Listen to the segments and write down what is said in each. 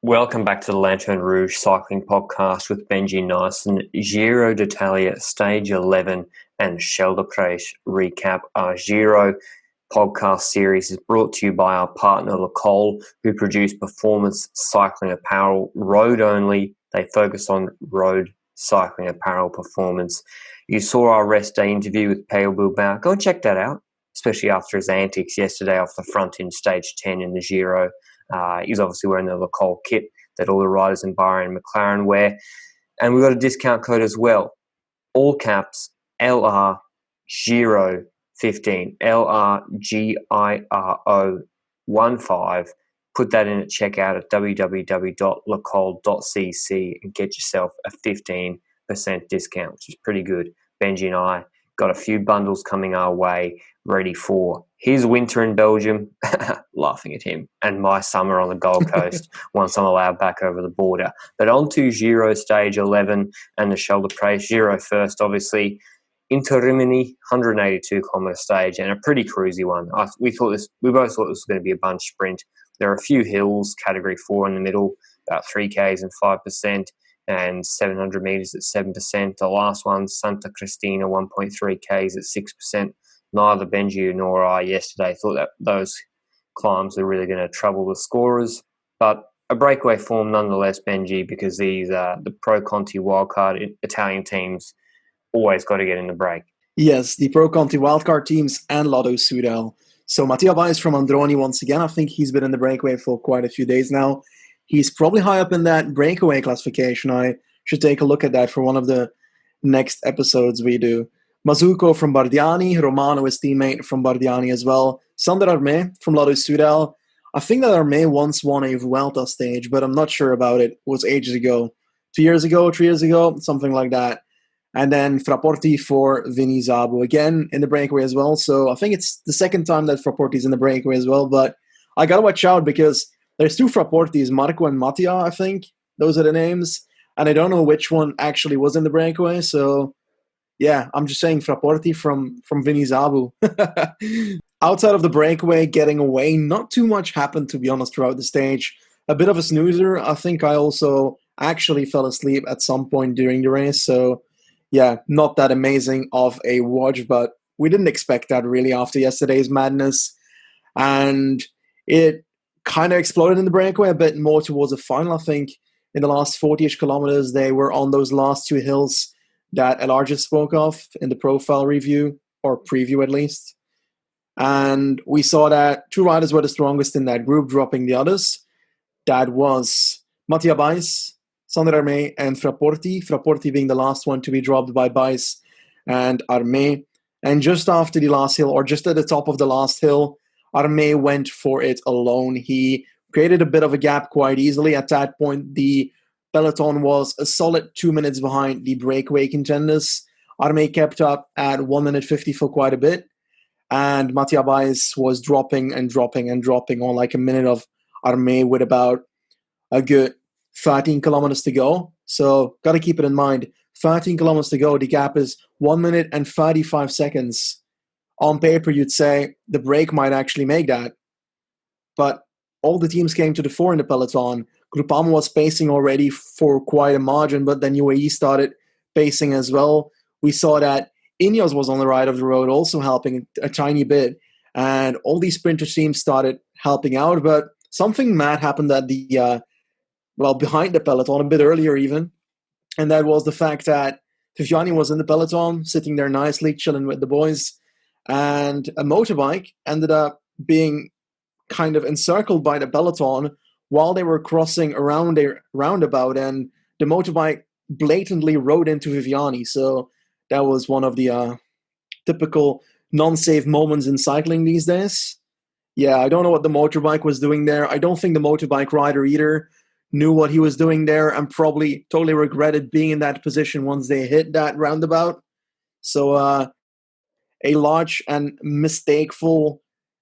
Welcome back to the Lanterne Rouge cycling podcast with Benji Naesen. Giro d'Italia Stage 11 and Scheldeprijs recap. Our Giro podcast series is brought to you by our partner L'Ecole, who produce performance cycling apparel, road only. They focus on road cycling apparel performance. You saw our rest day interview with Peo Bilbao. Go and check that out, especially after his antics yesterday off the front in Stage 10 in the Giro. He's obviously wearing the L'Ecole kit that all the riders in Bahrain and McLaren wear. And we've got a discount code as well. All caps, LR Giro 15, LRGIRO15. Put that in at checkout at www.lecole.cc and get yourself a 15% discount, which is pretty good. Benji and I got a few bundles coming our way, ready for his winter in Belgium, laughing at him, and my summer on the Gold Coast once I'm allowed back over the border. But on to Giro Stage 11 and the Scheldeprijs. Giro first, obviously. Into Rimini, 182-kilometre stage, and a pretty cruisy one. We both thought this was going to be a bunch sprint. There are a few hills, Category 4 in the middle, about 3Ks and 5%, and 700 metres at 7%. The last one, Santa Cristina, 1.3Ks at 6%. Neither Benji nor I yesterday thought that those climbs are really going to trouble the scorers. But a breakaway form nonetheless, Benji, because these the Pro Conti wildcard Italian teams always got to get in the break. Yes, the Pro Conti wildcard teams and Lotto Soudal. So Mattia Weiss from Androni once again. I think he's been in the breakaway for quite a few days now. He's probably high up in that breakaway classification. I should take a look at that for one of the next episodes we do. Mazzucco from Bardiani, Romano, his teammate from Bardiani as well. Sander Armé from Lotto Soudal. I think that Armé once won a Vuelta stage, but I'm not sure about it. It was ages ago. 2 years ago, 3 years ago, something like that. And then Frapporti for Vini Zabu, again in the breakaway as well. So I think it's the second time that Frapporti's in the breakaway as well. But I got to watch out because there's two Frapportis, Marco and Mattia, I think. Those are the names. And I don't know which one actually was in the breakaway. So yeah, I'm just saying Frapporti from Vini Zabu. Outside of the breakaway, getting away, not too much happened, to be honest, throughout the stage. A bit of a snoozer. I think I also actually fell asleep at some point during the race. So yeah, not that amazing of a watch, but we didn't expect that really after yesterday's madness. And it kind of exploded in the breakaway a bit more towards the final, I think. In the last 40-ish kilometers, they were on those last two hills that LR just spoke of in the profile review, or preview at least. And we saw that two riders were the strongest in that group, dropping the others. That was Mattia Weiss, Sander Armé, and Frapporti. Frapporti being the last one to be dropped by Weiss and Armé. And just after the last hill, or just at the top of the last hill, Armé went for it alone. He created a bit of a gap quite easily. At that point, the peloton was a solid 2 minutes behind the breakaway contenders. Armé kept up at 1 minute 50 for quite a bit. And Mattia Weiss was dropping and dropping and dropping on like a minute of Armé with about a good 13 kilometers to go. So got to keep it in mind. 13 kilometers to go. The gap is 1 minute and 35 seconds. On paper, you'd say the break might actually make that. But all the teams came to the fore in the peloton. Groupama was pacing already for quite a margin, but then UAE started pacing as well. We saw that Ineos was on the right of the road, also helping a tiny bit. And all these sprinter teams started helping out. But something mad happened at the behind the peloton, a bit earlier even. And that was the fact that Viviani was in the peloton, sitting there nicely, chilling with the boys. And a motorbike ended up being kind of encircled by the peloton while they were crossing around a roundabout. And the motorbike blatantly rode into Viviani. So that was one of the typical non-safe moments in cycling these days. Yeah, I don't know what the motorbike was doing there. I don't think the motorbike rider either knew what he was doing there and probably totally regretted being in that position once they hit that roundabout. So a large and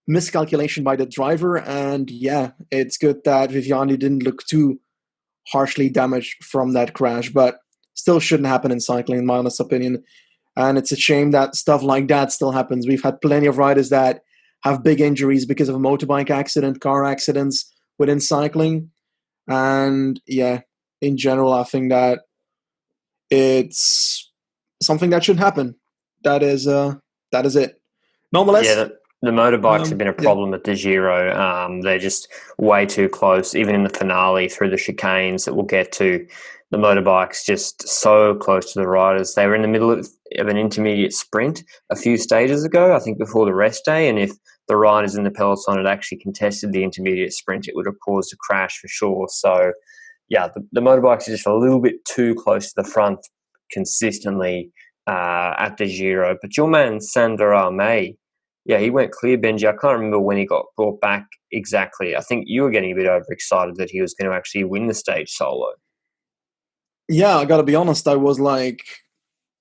miscalculation by the driver. And yeah, it's good that Viviani didn't look too harshly damaged from that crash, but still shouldn't happen in cycling, in my honest opinion. And it's a shame that stuff like that still happens. We've had plenty of riders that have big injuries because of a motorbike accident, car accidents within cycling. And yeah, in general, I think that it's something that should happen. That is it. Yeah, Nonetheless, the motorbikes have been a yeah. problem at the Giro. They're just way too close, even in the finale through the chicanes that we'll get to. The motorbikes just so close to the riders. They were in the middle of an intermediate sprint a few stages ago, I think before the rest day, and if the riders in the peloton had actually contested the intermediate sprint, it would have caused a crash for sure. So, yeah, the motorbikes are just a little bit too close to the front consistently at the Giro. But your man, Sandra May, yeah, he went clear, Benji. I can't remember when he got brought back exactly. I think you were getting a bit overexcited that he was going to actually win the stage solo. Yeah, I gotta be honest, I was like,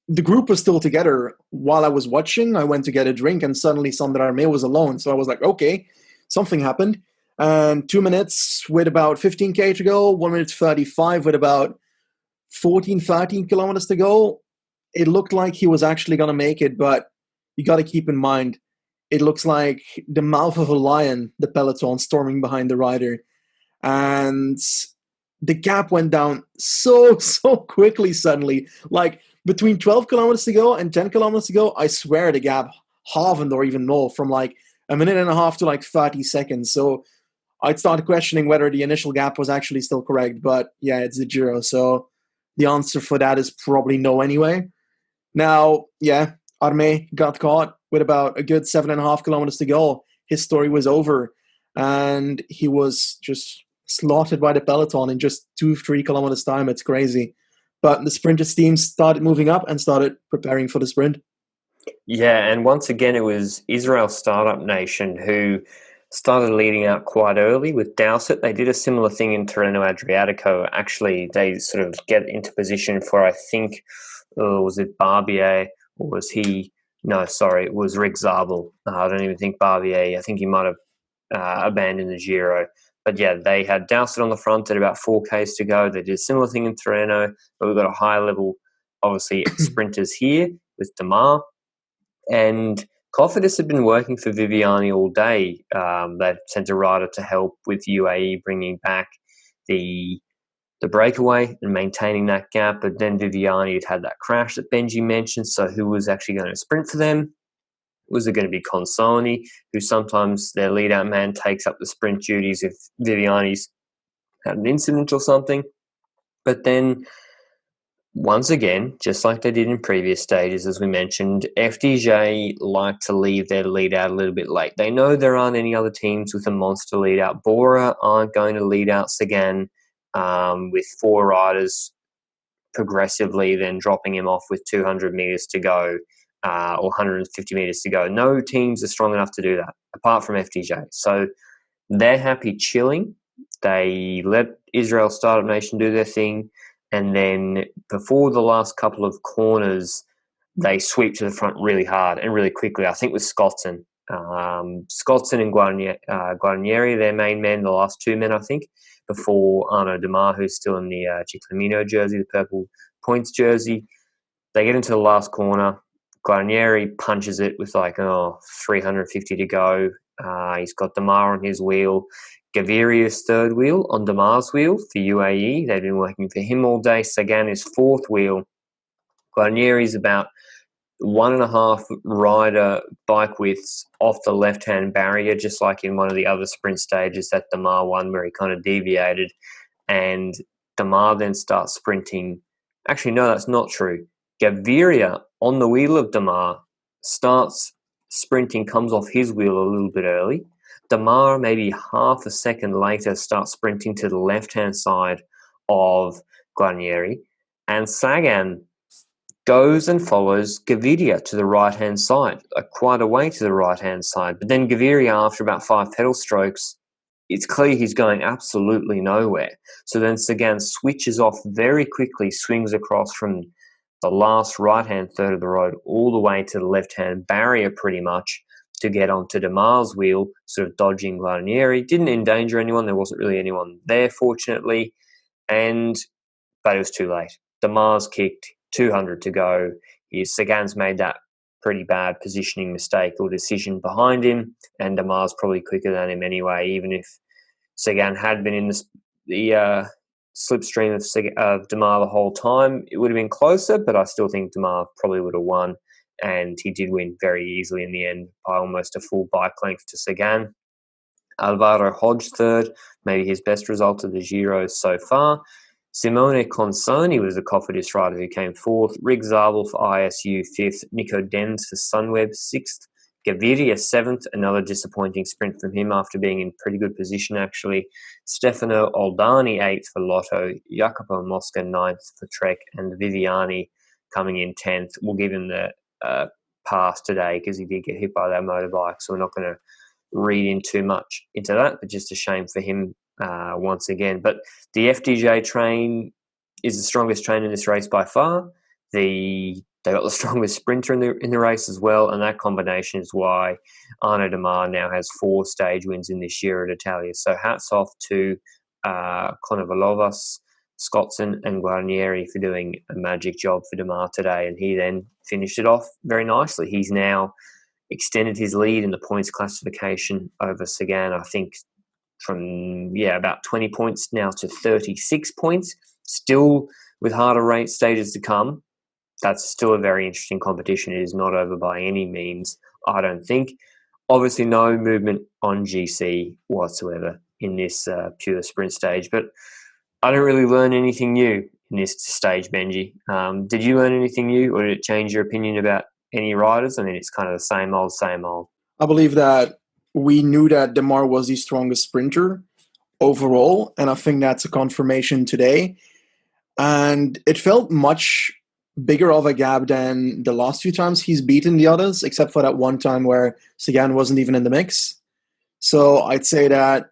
the group was still together while I was watching. I went to get a drink and suddenly Sandra Armé was alone. So I was like, okay, something happened. And 2 minutes with about 15K to go, 1 minute 35 with about 14, 13 kilometers to go. It looked like he was actually going to make it, but you got to keep in mind, it looks like the mouth of a lion, the peloton storming behind the rider. And the gap went down so quickly suddenly. Like between 12 kilometers to go and 10 kilometers to go, I swear the gap halved or even more from like a minute and a half to like 30 seconds. So I'd started questioning whether the initial gap was actually still correct. But yeah, it's the Giro. So the answer for that is probably no anyway. Now, yeah, Arme got caught with about a good 7.5 kilometers to go. His story was over. And he was just slaughtered by the peloton in just 2-3 kilometers time. It's crazy. But the sprinters team started moving up and started preparing for the sprint. Yeah, and once again, it was Israel Startup Nation who started leading out quite early with Dowsett. They did a similar thing in Tirreno Adriatico. Actually, they sort of get into position for, I think, was it Barbier or was he? No, sorry, it was Rick Zabel. I don't even think Barbier. I think he might have abandoned the Giro. But yeah, they had Dowsett on the front at about 4Ks to go. They did a similar thing in Tirreno, but we've got a high level, obviously, sprinters here with Damar. And Cofidis had been working for Viviani all day. They've sent a rider to help with UAE bringing back the breakaway and maintaining that gap. But then Viviani had that crash that Benji mentioned. So who was actually going to sprint for them? Was it going to be Consoni, who sometimes their lead-out man takes up the sprint duties if Viviani's had an incident or something? But then once again, just like they did in previous stages, as we mentioned, FDJ like to leave their lead out a little bit late. They know there aren't any other teams with a monster lead out. Bora aren't going to lead out Sagan with 4 riders progressively, then dropping him off with 200 meters to go or 150 meters to go. No teams are strong enough to do that, apart from FDJ. So they're happy chilling. They let Israel Startup Nation do their thing. And then before the last couple of corners, they sweep to the front really hard and really quickly. I think with Scottson. Scottson and Guarnieri, their main men, the last 2 men, I think, before Arnaud Demar, who's still in the Ciclamino jersey, the purple points jersey. They get into the last corner. Guarnieri punches it with 350 to go. He's got Demar on his wheel. Gaviria's third wheel on Damar's wheel for UAE. They've been working for him all day. Sagan is fourth wheel. Guarnieri's about 1.5 rider bike widths off the left-hand barrier, just like in one of the other sprint stages that Damar won where he kind of deviated. And Damar then starts sprinting. Actually, no, that's not true. Gaviria on the wheel of Damar starts sprinting, comes off his wheel a little bit early. Damar, maybe half a second later, starts sprinting to the left-hand side of Guarnieri. And Sagan goes and follows Gaviria to the right-hand side, quite a way to the right-hand side. But then Gaviria, after about 5 pedal strokes, it's clear he's going absolutely nowhere. So then Sagan switches off very quickly, swings across from the last right-hand third of the road all the way to the left-hand barrier pretty much to get onto Damar's wheel, sort of dodging Guarnieri. Didn't endanger anyone. There wasn't really anyone there, fortunately. But it was too late. Damar's kicked, 200 to go. Sagan's made that pretty bad positioning mistake or decision behind him, and Damar's probably quicker than him anyway, even if Sagan had been in the slipstream of Demar the whole time, it would have been closer, but I still think Demar probably would have won, and he did win very easily in the end by almost a full bike length to Sagan. Alvaro Hodge third, maybe his best result of the Giro so far. Simone Consoni was the Cofidis rider who came fourth. Rig Zabel for ISU fifth. Nico Denz for Sunweb sixth. Gaviria seventh, another disappointing sprint from him after being in pretty good position actually. Stefano Oldani eighth for Lotto. Jacopo Mosca ninth for Trek, and Viviani coming in 10th. We'll give him the pass today because he did get hit by that motorbike, so we're not going to read in too much into that, but just a shame for him once again. But the FDJ train is the strongest train in this race by far. They got the strongest sprinter in the race as well, and that combination is why Arnaud Demar now has 4 stage wins in this year at Italia. So hats off to Konovalovas, Scottson and Guarnieri for doing a magic job for Demar today, and he then finished it off very nicely. He's now extended his lead in the points classification over Sagan, I think, from about 20 points now to 36 points. Still with harder race stages to come. That's still a very interesting competition. It is not over by any means, I don't think. Obviously, no movement on GC whatsoever in this pure sprint stage, but I don't really learn anything new in this stage, Benji. Did you learn anything new, or did it change your opinion about any riders? I mean, it's kind of the same old, same old. I believe that we knew that Demar was the strongest sprinter overall, and I think that's a confirmation today. And it felt much bigger of a gap than the last few times he's beaten the others, except for that one time where Sagan wasn't even in the mix. So I'd say that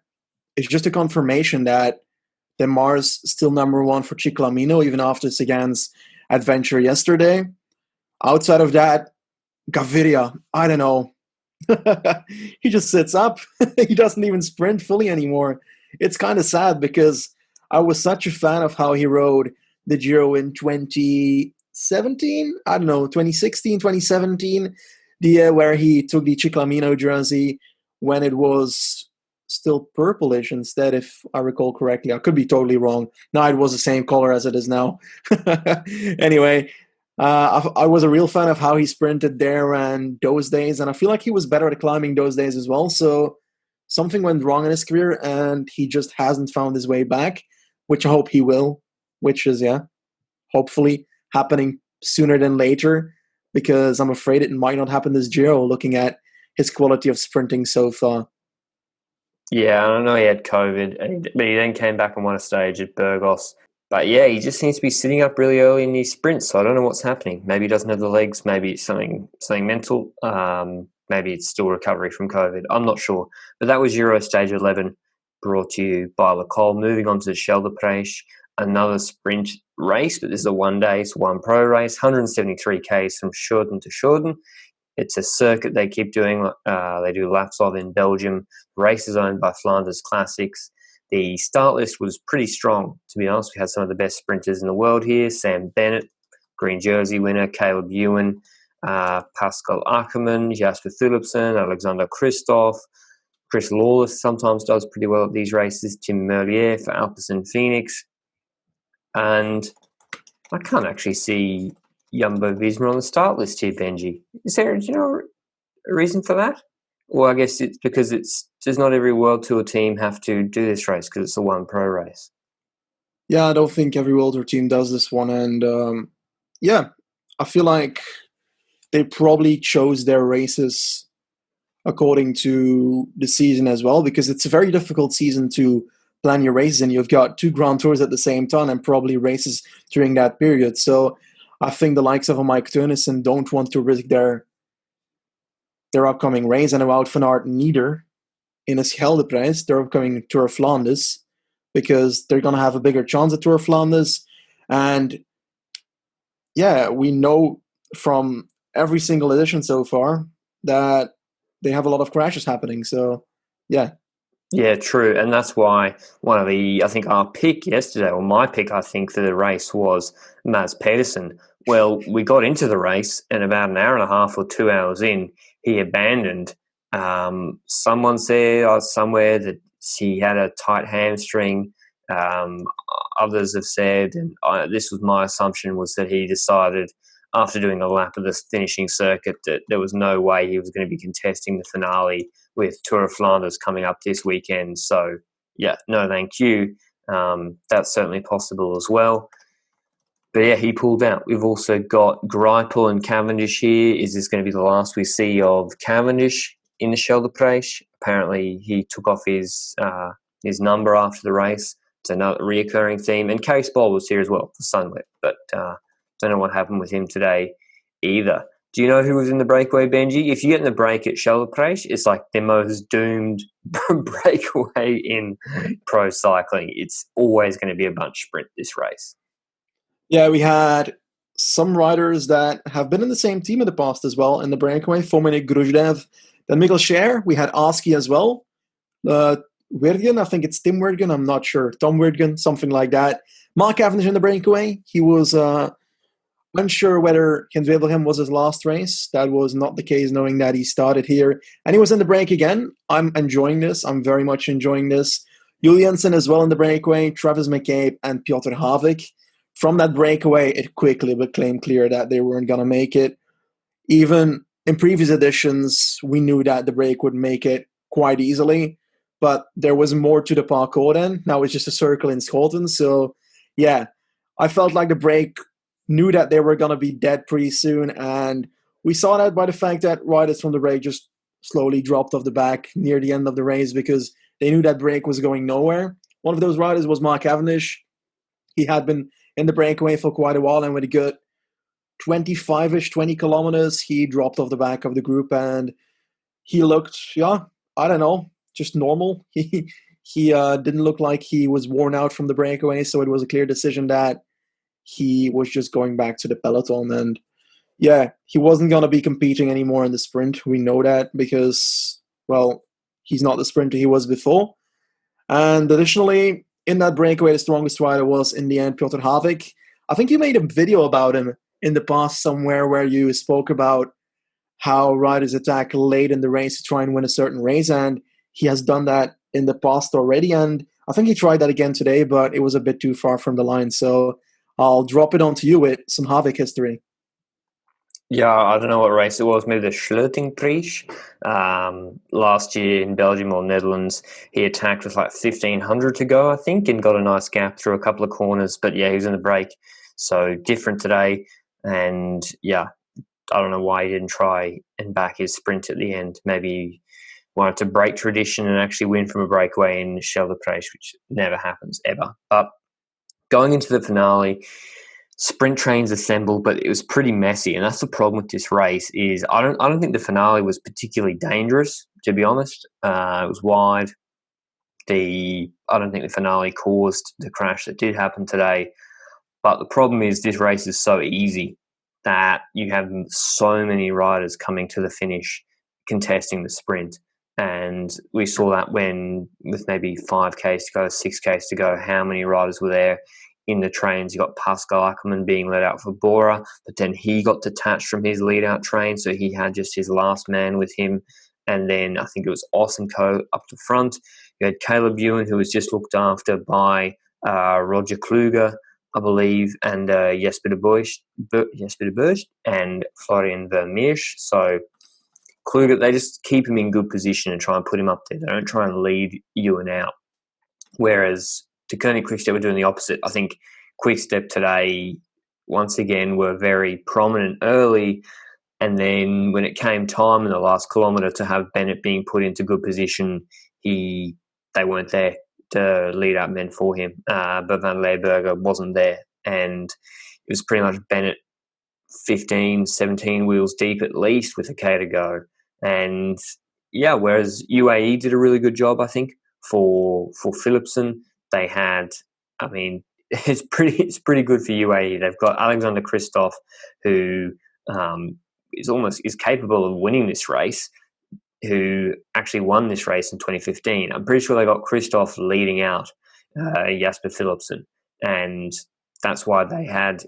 it's just a confirmation that Demar's still number one for Ciclamino, even after Sagan's adventure yesterday. Outside of that, Gaviria, I don't know. He just sits up. He doesn't even sprint fully anymore. It's kind of sad because I was such a fan of how he rode the Giro in 2017. I don't know, 2016, 2017. The year where he took the Ciclamino jersey when it was still purplish instead, if I recall correctly. I could be totally wrong. No, it was the same color as it is now. Anyway, I was a real fan of how he sprinted there and those days, and I feel like he was better at climbing those days as well. So something went wrong in his career, and he just hasn't found his way back, which I hope he will, which is, hopefully happening sooner than later, because I'm afraid it might not happen this Giro, looking at his quality of sprinting so far. Yeah, I know he had COVID, but he then came back and won a stage at Burgos. But yeah, he just seems to be sitting up really early in these sprints, so I don't know what's happening. Maybe he doesn't have the legs, maybe it's something mental, maybe it's still recovery from COVID. I'm not sure. But that was Giro Stage 11, brought to you by Lecole. Moving on to the Scheldeprijs, another sprint race, but this is a one-day, it's one pro race, 173 Ks from Schoten to Schoten. It's a circuit they keep doing. They do laps of in Belgium. The race is owned by Flanders Classics. The start list was pretty strong, to be honest. We had some of the best sprinters in the world here. Sam Bennett, green jersey winner, Caleb Ewan, Pascal Ackermann, Jasper Philipsen, Alexander Kristoff. Chris Lawless sometimes does pretty well at these races. Tim Merlier for Alpecin Phoenix. And I can't actually see Jumbo-Visma on the start list here, Benji. Do you know a reason for that? Well, I guess it's because does not every World Tour team have to do this race because it's a one pro race? Yeah, I don't think every World Tour team does this one. And I feel like they probably chose their races according to the season as well, because it's a very difficult season to plan your races, and you've got 2 Grand Tours at the same time and probably races during that period. So I think the likes of a Mike Teunissen don't want to risk their upcoming race, and Wout van Aert neither in a Scheldeprijs, their upcoming Tour of Flanders, because they're going to have a bigger chance at Tour of Flanders. And yeah, we know from every single edition so far that they have a lot of crashes happening. So yeah. Yeah, true. And that's why I think our pick yesterday, or my pick, I think, for the race was Mads Pedersen. Well, we got into the race, and about an hour and a half or 2 hours in, he abandoned. Someone said somewhere that he had a tight hamstring, Others have said, and this was my assumption, was that he decided after doing a lap of the finishing circuit that there was no way he was going to be contesting the finale with Tour of Flanders coming up this weekend. So, yeah, no thank you. That's certainly possible as well. But yeah, he pulled out. We've also got Greipel and Cavendish here. Is this going to be the last we see of Cavendish in the Scheldeprijs? Apparently, he took off his number after the race. It's another reoccurring theme. And Case Bowl was here as well for Sunweb, but don't know what happened with him today either. Do you know who was in the breakaway, Benji? If you get in the break at Scheldeprijs, it's like the most doomed breakaway in pro cycling. It's always going to be a bunch sprint this race. Yeah, we had some riders that have been in the same team in the past as well in the breakaway. Fominik Gruzdev, then Mikkel Scher. We had Oski as well. Wirgen, I think it's Tim Wirgen. I'm not sure. Tom Wirgen, something like that. Mark Cavendish in the breakaway. He was unsure whether Gent-Wevelgem was his last race. That was not the case, knowing that he started here. And he was in the break again. I'm enjoying this. I'm very much enjoying this. Juliansen as well in the breakaway. Travis McCabe and Piotr Havik. From that breakaway, it quickly became clear that they weren't going to make it. Even in previous editions, we knew that the break would make it quite easily. But there was more to the parcours then. Now it's just a circle in Scotland. So, yeah, I felt like the break knew that they were going to be dead pretty soon. And we saw that by the fact that riders from the break just slowly dropped off the back near the end of the race because they knew that break was going nowhere. One of those riders was Mark Cavendish. He had been in the breakaway for quite a while, and with a good 25-ish, 20 kilometers, he dropped off the back of the group, and he looked, I don't know, just normal. He didn't look like he was worn out from the breakaway, so it was a clear decision that he was just going back to the peloton, and yeah, he wasn't going to be competing anymore in the sprint. We know that because, well, he's not the sprinter he was before. And additionally, in that breakaway, the strongest rider was, in the end, Piotr Havik. I think you made a video about him in the past somewhere where you spoke about how riders attack late in the race to try and win a certain race, and he has done that in the past already, and I think he tried that again today, but it was a bit too far from the line, so I'll drop it onto you with some Havik history. Yeah, I don't know what race it was. Maybe the Scheldiprijs. Last year in Belgium or Netherlands, he attacked with like 1,500 to go, I think, and got a nice gap through a couple of corners. But yeah, he was in the break. So different today. And yeah, I don't know why he didn't try and back his sprint at the end. Maybe he wanted to break tradition and actually win from a breakaway in Scheldeprijs, which never happens ever. But going into the finale, sprint trains assembled, but it was pretty messy, and that's the problem with this race. Is I don't think the finale was particularly dangerous, to be honest. It was wide. I don't think the finale caused the crash that did happen today. But the problem is this race is so easy that you have so many riders coming to the finish contesting the sprint. And we saw that when, with maybe 5Ks to go, 6Ks to go, how many riders were there in the trains. You got Pascal Ackermann being led out for Bora, but then he got detached from his lead-out train, so he had just his last man with him. And then I think it was Osenko up the front. You had Caleb Ewan, who was just looked after by Roger Kluger, I believe, and Jesper de Burst and Florian Vermeersch. So Kluger, they just keep him in good position and try and put him up there. They don't try and lead Ewan out. Whereas De Koning Quickstep were doing the opposite. I think Quickstep today, once again, were very prominent early, and then when it came time in the last kilometre to have Bennett being put into good position, they weren't there to lead out men for him. But Van Leerberger wasn't there, and it was pretty much Bennett 15, 17 wheels deep at least with a K to go. And yeah, whereas UAE did a really good job, I think, for Philipsen. They had, I mean, it's pretty good for UAE. They've got Alexander Kristoff, who is capable of winning this race, who actually won this race in 2015. I'm pretty sure they got Kristoff leading out Jasper Philipsen, and that's why they had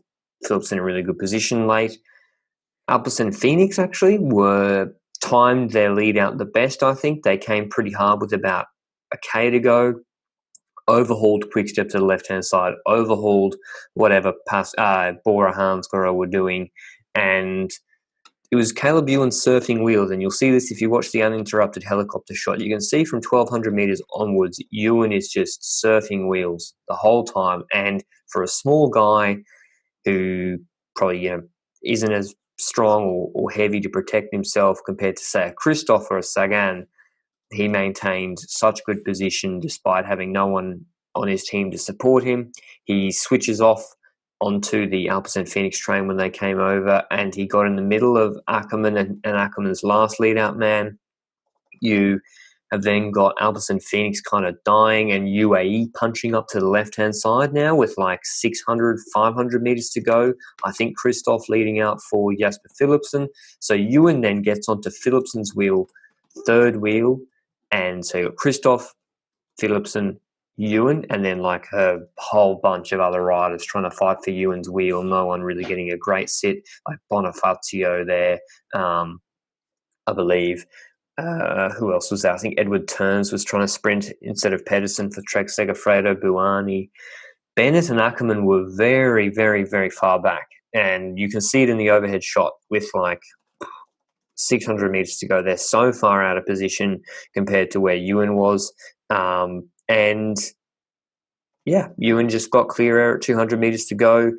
Philipsen in a really good position late. Alpes and Phoenix actually were timed their lead out the best, I think. They came pretty hard with about a K to go. overhauled Quickstep to the left-hand side, overhauled whatever Bora Hansgrohe were doing, and it was Caleb Ewan surfing wheels, and you'll see this if you watch the uninterrupted helicopter shot. You can see from 1,200 metres onwards, Ewan is just surfing wheels the whole time, and for a small guy who probably isn't as strong or heavy to protect himself compared to, say, a Christoph or a Sagan, he maintained such good position despite having no one on his team to support him. He switches off onto the Alpecin Phoenix train when they came over, and he got in the middle of Ackermann and Ackermann's last lead-out man. You have then got Alpecin Phoenix kind of dying and UAE punching up to the left-hand side now with like 600, 500 metres to go. I think Christoph leading out for Jasper Philipsen. So Ewan then gets onto Philipsen's wheel, third wheel, and so you've got Christoph, Philipsen, Ewan, and then like a whole bunch of other riders trying to fight for Ewan's wheel. No one really getting a great sit, like Bonifacio there, I believe. Who else was there? I think Edward Turns was trying to sprint instead of Pedersen for Trek Segafredo, Buani. Bennett and Ackermann were very, very, very far back, and you can see it in the overhead shot with like 600 metres to go. They're so far out of position compared to where Ewan was. And yeah, Ewan just got clear air at 200 metres to go.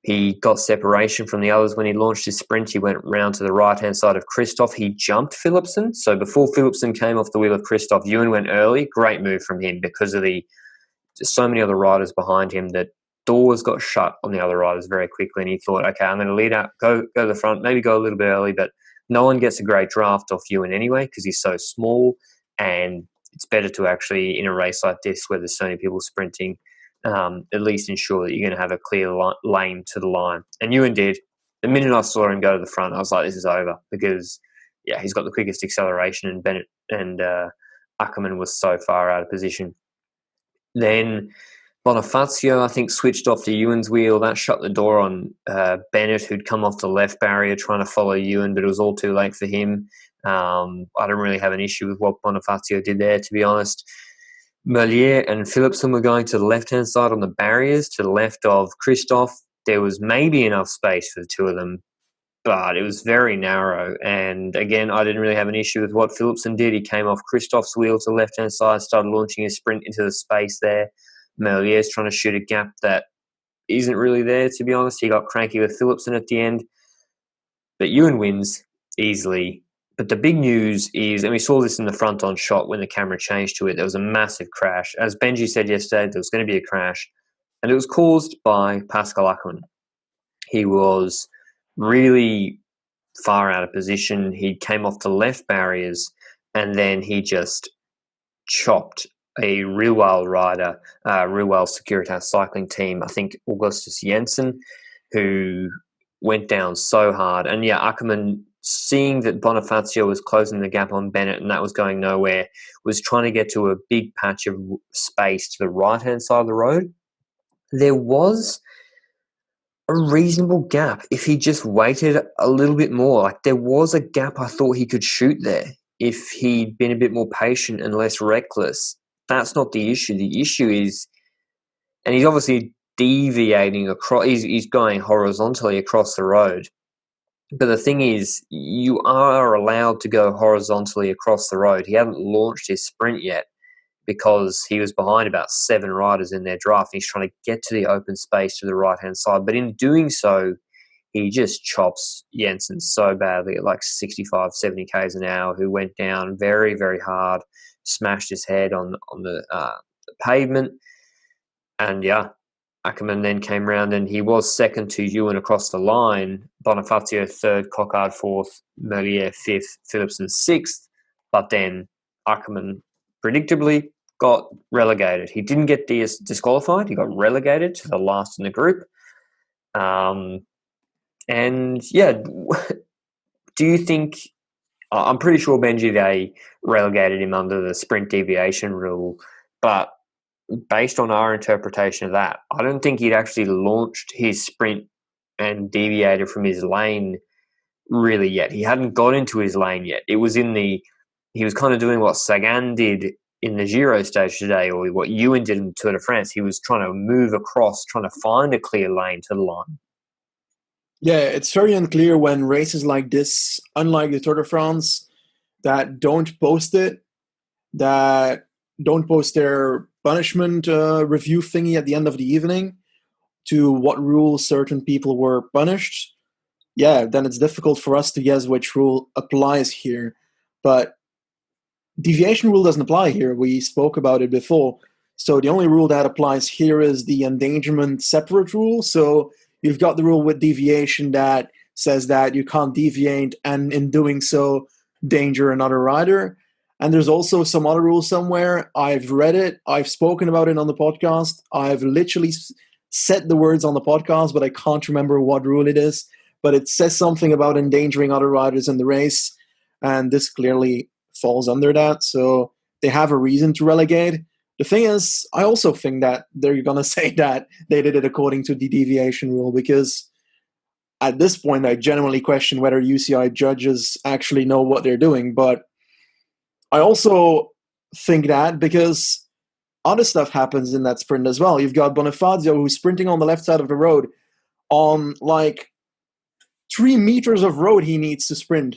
He got separation from the others when he launched his sprint. He went round to the right-hand side of Christoph. He jumped Philipsen. So before Philipsen came off the wheel of Christoph, Ewan went early. Great move from him because of just so many other riders behind him that doors got shut on the other riders very quickly. And he thought, okay, I'm going to lead out, go to the front, maybe go a little bit early, but no one gets a great draft off Ewan anyway because he's so small, and it's better to actually, in a race like this where there's so many people sprinting, at least ensure that you're going to have a clear lane to the line. And Ewan did. The minute I saw him go to the front, I was like, this is over because, yeah, he's got the quickest acceleration, and Bennett and Ackermann was so far out of position. Then Bonifacio, I think, switched off the Ewan's wheel. That shut the door on Bennett, who'd come off the left barrier trying to follow Ewan, but it was all too late for him. I don't really have an issue with what Bonifacio did there, to be honest. Merlier and Philipsen were going to the left-hand side on the barriers, to the left of Christoph. There was maybe enough space for the two of them, but it was very narrow. And again, I didn't really have an issue with what Philipsen did. He came off Christoph's wheel to the left-hand side, started launching his sprint into the space there. Merlier's trying to shoot a gap that isn't really there, to be honest. He got cranky with Philipsen at the end. But Ewan wins easily. But the big news is, and we saw this in the front-on shot when the camera changed to it, there was a massive crash. As Benji said yesterday, there was going to be a crash, and it was caused by Pascal Ackermann. He was really far out of position. He came off the left barriers, and then he just chopped a real wild rider, real wild Securitas cycling team, I think Augustus Jensen, who went down so hard. And yeah, Ackermann, seeing that Bonifacio was closing the gap on Bennett and that was going nowhere, was trying to get to a big patch of space to the right-hand side of the road. There was a reasonable gap if he just waited a little bit more. Like, there was a gap I thought he could shoot there if he'd been a bit more patient and less reckless. That's not the issue. The issue is, and he's obviously deviating across, he's going horizontally across the road. But the thing is, you are allowed to go horizontally across the road. He hadn't launched his sprint yet because he was behind about 7 riders in their draft. He's trying to get to the open space to the right-hand side. But in doing so, he just chops Jensen so badly at like 65, 70 k's an hour, who went down very, very hard, smashed his head on the pavement. And yeah, Ackermann then came round and he was second to Ewan across the line. Bonifacio third, Coquard fourth, Merlier fifth, Philipsen sixth. But then Ackermann predictably got relegated. He didn't get disqualified. He got relegated to the last in the group. And yeah, do you think, I'm pretty sure Benji, they relegated him under the sprint deviation rule, but based on our interpretation of that, I don't think he'd actually launched his sprint and deviated from his lane really yet. He hadn't got into his lane yet. It was he was kind of doing what Sagan did in the Giro Stage today, or what Ewan did in the Tour de France. He was trying to move across, trying to find a clear lane to the line. Yeah, it's very unclear when races like this, unlike the Tour de France, that don't post it, that don't post their punishment review thingy at the end of the evening to what rules certain people were punished. Yeah, then it's difficult for us to guess which rule applies here. But deviation rule doesn't apply here. We spoke about it before. So the only rule that applies here is the endangerment separate rule. So you've got the rule with deviation that says that you can't deviate and in doing so danger another rider. And there's also some other rule somewhere. I've read it. I've spoken about it on the podcast. I've literally said the words on the podcast, but I can't remember what rule it is. But it says something about endangering other riders in the race. And this clearly falls under that. So they have a reason to relegate. The thing is, I also think that they're going to say that they did it according to the deviation rule, because at this point, I genuinely question whether UCI judges actually know what they're doing. But I also think that because other stuff happens in that sprint as well. You've got Bonifazio who's sprinting on the left side of the road on like 3 meters of road he needs to sprint.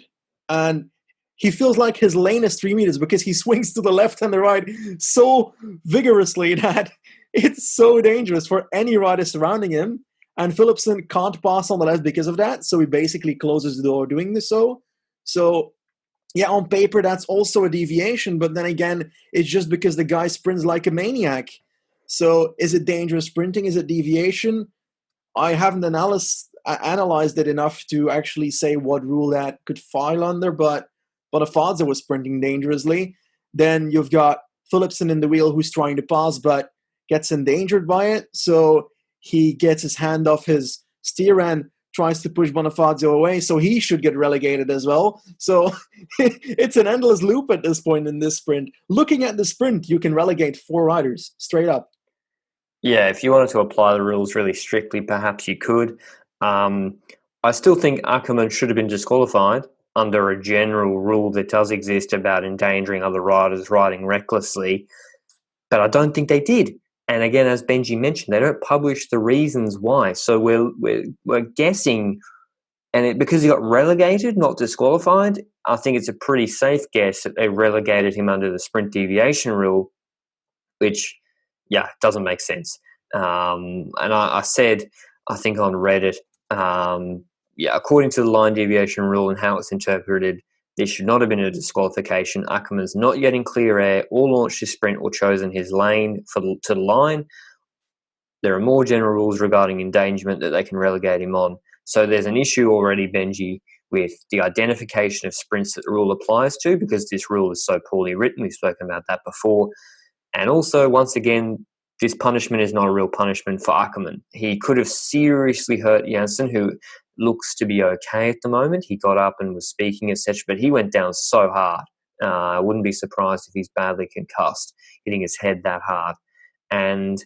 And he feels like his lane is 3 meters because he swings to the left and the right so vigorously that it's so dangerous for any rider surrounding him. And Philipsen can't pass on the left because of that. So he basically closes the door doing this. So yeah, on paper, that's also a deviation. But then again, it's just because the guy sprints like a maniac. So is it dangerous sprinting? Is it deviation? I haven't analyzed it enough to actually say what rule that could file under. But Bonifazio was sprinting dangerously. Then you've got Philipsen in the wheel who's trying to pass but gets endangered by it. So he gets his hand off his steer and tries to push Bonifazio away, so he should get relegated as well. So it's an endless loop at this point in this sprint. Looking at the sprint, you can relegate 4 riders straight up. Yeah, if you wanted to apply the rules really strictly, perhaps you could. I still think Ackermann should have been disqualified under a general rule that does exist about endangering other riders riding recklessly, but I don't think they did. And again, as Benji mentioned, they don't publish the reasons why. So we're guessing, and because he got relegated, not disqualified, I think it's a pretty safe guess that they relegated him under the sprint deviation rule, which, yeah, doesn't make sense. And I said, I think on Reddit, according to the line deviation rule and how it's interpreted, there should not have been a disqualification. Ackermann's not yet in clear air or launched his sprint or chosen his lane to the line. There are more general rules regarding endangerment that they can relegate him on. So there's an issue already, Benji, with the identification of sprints that the rule applies to, because this rule is so poorly written. We've spoken about that before. And also, once again, this punishment is not a real punishment for Ackermann. He could have seriously hurt Janssen, who looks to be okay at the moment. He got up and was speaking, etc., but he went down so hard. I wouldn't be surprised if he's badly concussed, hitting his head that hard. And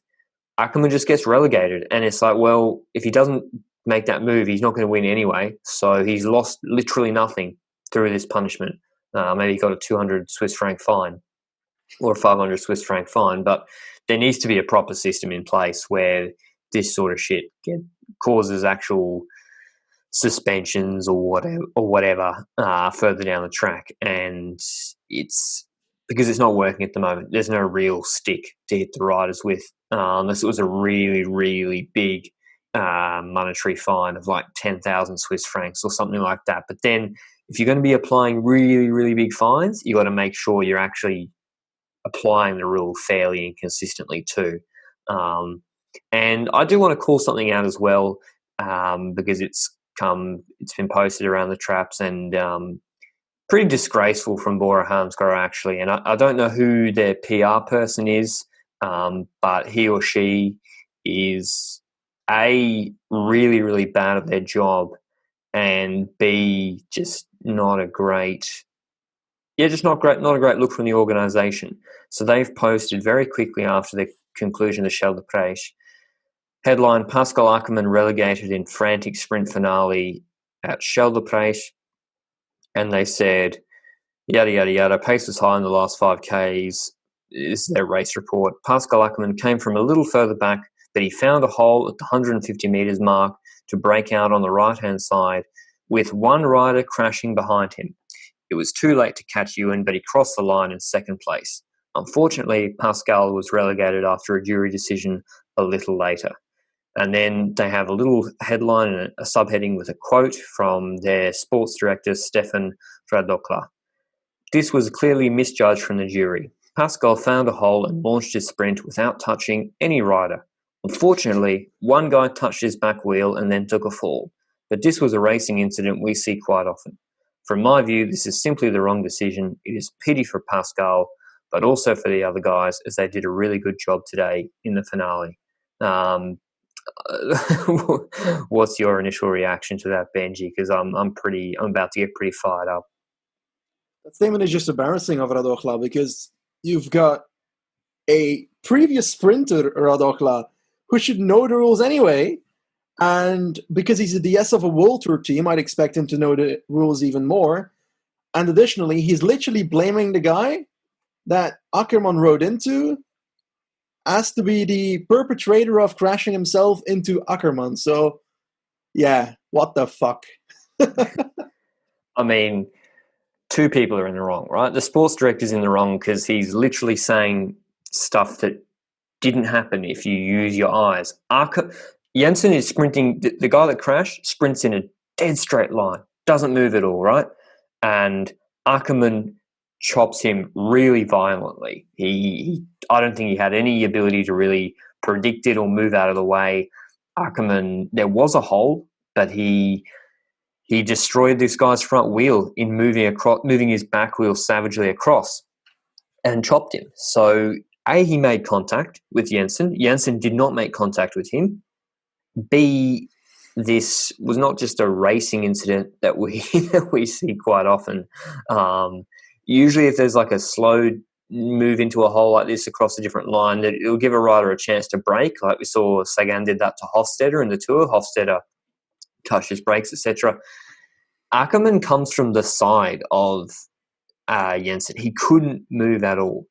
Ackermann just gets relegated. And it's like, well, if he doesn't make that move, he's not going to win anyway. So he's lost literally nothing through this punishment. Maybe he got a 200 Swiss franc fine or a 500 Swiss franc fine. But there needs to be a proper system in place where this sort of shit causes actual suspensions or whatever further down the track. And it's because it's not working at the moment. There's no real stick to hit the riders with, unless it was a really, really big monetary fine of like 10,000 Swiss francs or something like that. But then if you're going to be applying really, really big fines, you got to make sure you're actually applying the rule fairly and consistently too. And I do want to call something out as well, because it's been posted around the traps and pretty disgraceful from Bora Hansgrohe actually. And I don't know who their PR person is, but he or she is A, really, really bad at their job, and B, just not a great look from the organisation. So they've posted very quickly after the conclusion of the Scheldeprijs. Headline, Pascal Ackermann relegated in frantic sprint finale at Scheldeprijs. And they said, yada, yada, yada, pace was high in the last 5Ks. This is their race report. Pascal Ackermann came from a little further back, but he found a hole at the 150 metres mark to break out on the right-hand side, with one rider crashing behind him. It was too late to catch Ewan, but he crossed the line in second place. Unfortunately, Pascal was relegated after a jury decision a little later. And then they have a little headline and a subheading with a quote from their sports director, Stefan Radokla. This was clearly misjudged from the jury. Pascal found a hole and launched his sprint without touching any rider. Unfortunately, one guy touched his back wheel and then took a fall. But this was a racing incident we see quite often. From my view, this is simply the wrong decision. It is pity for Pascal, but also for the other guys, as they did a really good job today in the finale. What's your initial reaction to that, Benji? Because I'm about to get pretty fired up. That statement is just embarrassing of Radokla, because you've got a previous sprinter, Radokla, who should know the rules anyway, and because he's the DS of a World Tour team, I'd expect him to know the rules even more. And additionally, he's literally blaming the guy that Ackermann rode into as to be the perpetrator of crashing himself into Ackermann. So, yeah, what the fuck? I mean, two people are in the wrong, right? The sports director's in the wrong because he's literally saying stuff that didn't happen if you use your eyes. Jensen is sprinting, the guy that crashed sprints in a dead straight line, doesn't move at all, right? And Ackermann chops him really violently. I don't think he had any ability to really predict it or move out of the way. Ackermann, there was a hole, but he destroyed this guy's front wheel in moving his back wheel savagely across and chopped him. So, A, he made contact with Jensen. Jensen did not make contact with him. B, this was not just a racing incident that we see quite often. Usually if there's like a slow move into a hole like this across a different line, it'll give a rider a chance to brake. Like we saw Sagan did that to Hofstadter in the Tour. Hofstadter touched his brakes, etc. Ackermann comes from the side of Jensen. He couldn't move at all.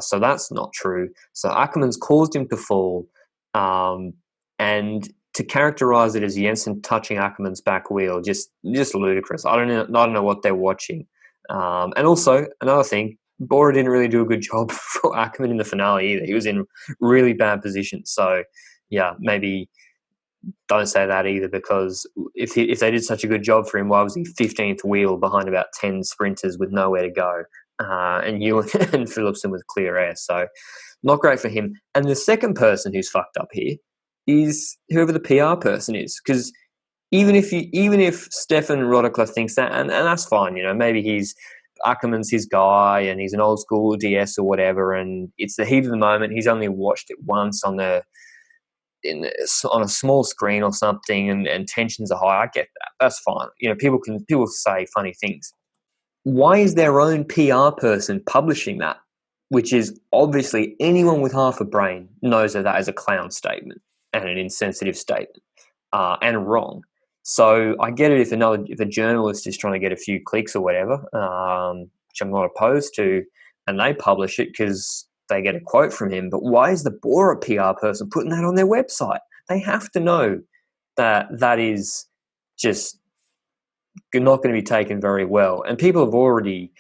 So that's not true. So Ackermann's caused him to fall. And to characterize it as Jensen touching Ackermann's back wheel, just ludicrous. I don't know what they're watching. And also, another thing, Bora didn't really do a good job for Ackermann in the finale either. He was in really bad position. So, yeah, maybe don't say that either, because if they did such a good job for him, why was he 15th wheel behind about 10 sprinters with nowhere to go? And Ewan and Philipsen with clear air. So, not great for him. And the second person who's fucked up here is whoever the PR person is, because even if Stefan Rodekla thinks that, and that's fine, maybe Ackermann's his guy and he's an old school DS or whatever, and it's the heat of the moment. He's only watched it once on a small screen or something, and tensions are high. I get that. That's fine. People say funny things. Why is their own PR person publishing that? Which is obviously anyone with half a brain knows that is a clown statement and an insensitive statement, and wrong. So I get it if a journalist is trying to get a few clicks or whatever, which I'm not opposed to, and they publish it because they get a quote from him. But why is the Bora PR person putting that on their website? They have to know that is just not going to be taken very well. And people have already,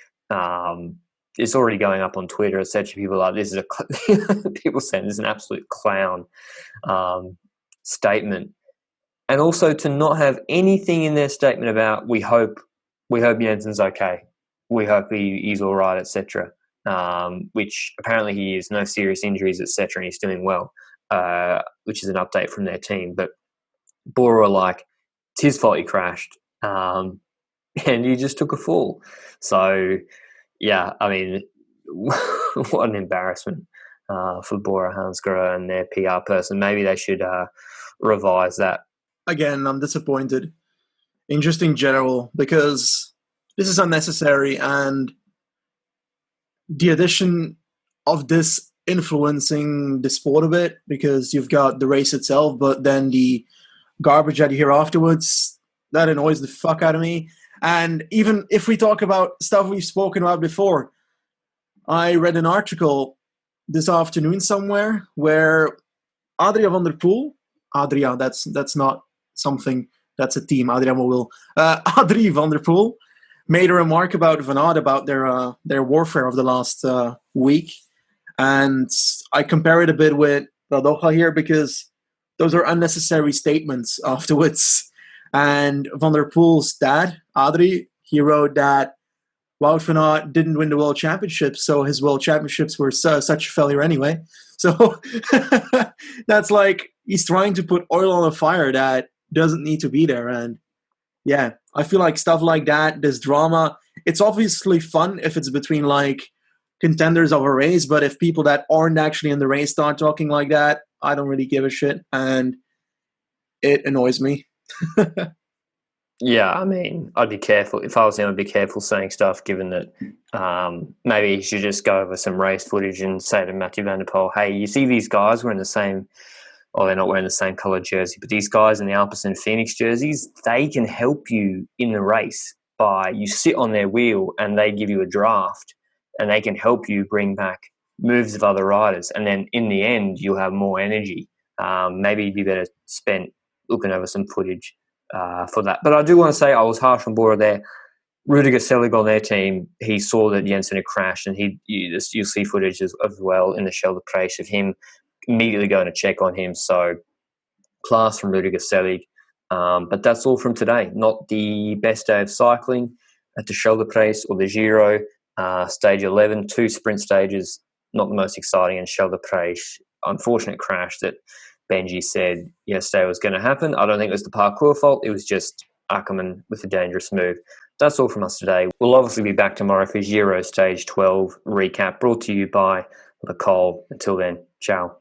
it's already going up on Twitter, etc. People are like, people saying this is an absolute clown statement. And also to not have anything in their statement about we hope Jensen's okay, we hope he's all right, etc. Which apparently he is, no serious injuries, etc. And he's doing well, which is an update from their team. But Bora are like, it's his fault he crashed, and he just took a fall. So yeah, I mean, what an embarrassment for Bora Hansgrohe and their PR person. Maybe they should revise that. Again, I'm disappointed in just in general, because this is unnecessary, and the addition of this influencing the sport a bit, because you've got the race itself, but then the garbage that you hear afterwards, that annoys the fuck out of me. And even if we talk about stuff we've spoken about before, I read an article this afternoon somewhere where Adria van der Poel, Adria, that's not something, that's a team, Adria will, Adrie van der Poel made a remark about Van Aert, about their warfare of the last week. And I compare it a bit with Valdoja here because those are unnecessary statements afterwards. And Van der Poel's dad, Adrie, he wrote that Wout van Aert didn't win the World Championship, so his World Championships were such a failure anyway. So that's like he's trying to put oil on a fire that doesn't need to be there. And yeah, I feel like stuff like that, this drama, it's obviously fun if it's between like contenders of a race, but if people that aren't actually in the race start talking like that, I don't really give a shit, and it annoys me. Yeah, I mean, I'd be careful. If I was him, I'd be careful saying stuff, given that maybe he should just go over some race footage and say to Mathieu van der Poel, hey, you see these guys wearing the same, or they're not wearing the same coloured jersey, but these guys in the Alpecin Phoenix jerseys, they can help you in the race by you sit on their wheel and they give you a draft and they can help you bring back moves of other riders. And then in the end, you'll have more energy. Maybe you'd be better spent looking over some footage for that. But I do want to say I was harsh on Bora there. Rudiger Selig on their team, he saw that Jensen had crashed, and you'll see footage as well in the Scheldeprijs of him immediately going to check on him. So class from Rudiger Selig. But that's all from today. Not the best day of cycling at the Scheldeprijs or the Giro. Stage 11, 2 sprint stages, not the most exciting, and Scheldeprijs, unfortunate crash that Benji said yesterday was going to happen. I don't think it was the parcours fault. It was just Ackermann with a dangerous move. That's all from us today. We'll obviously be back tomorrow for Giro Stage 12 recap, brought to you by Nicole. Until then, ciao.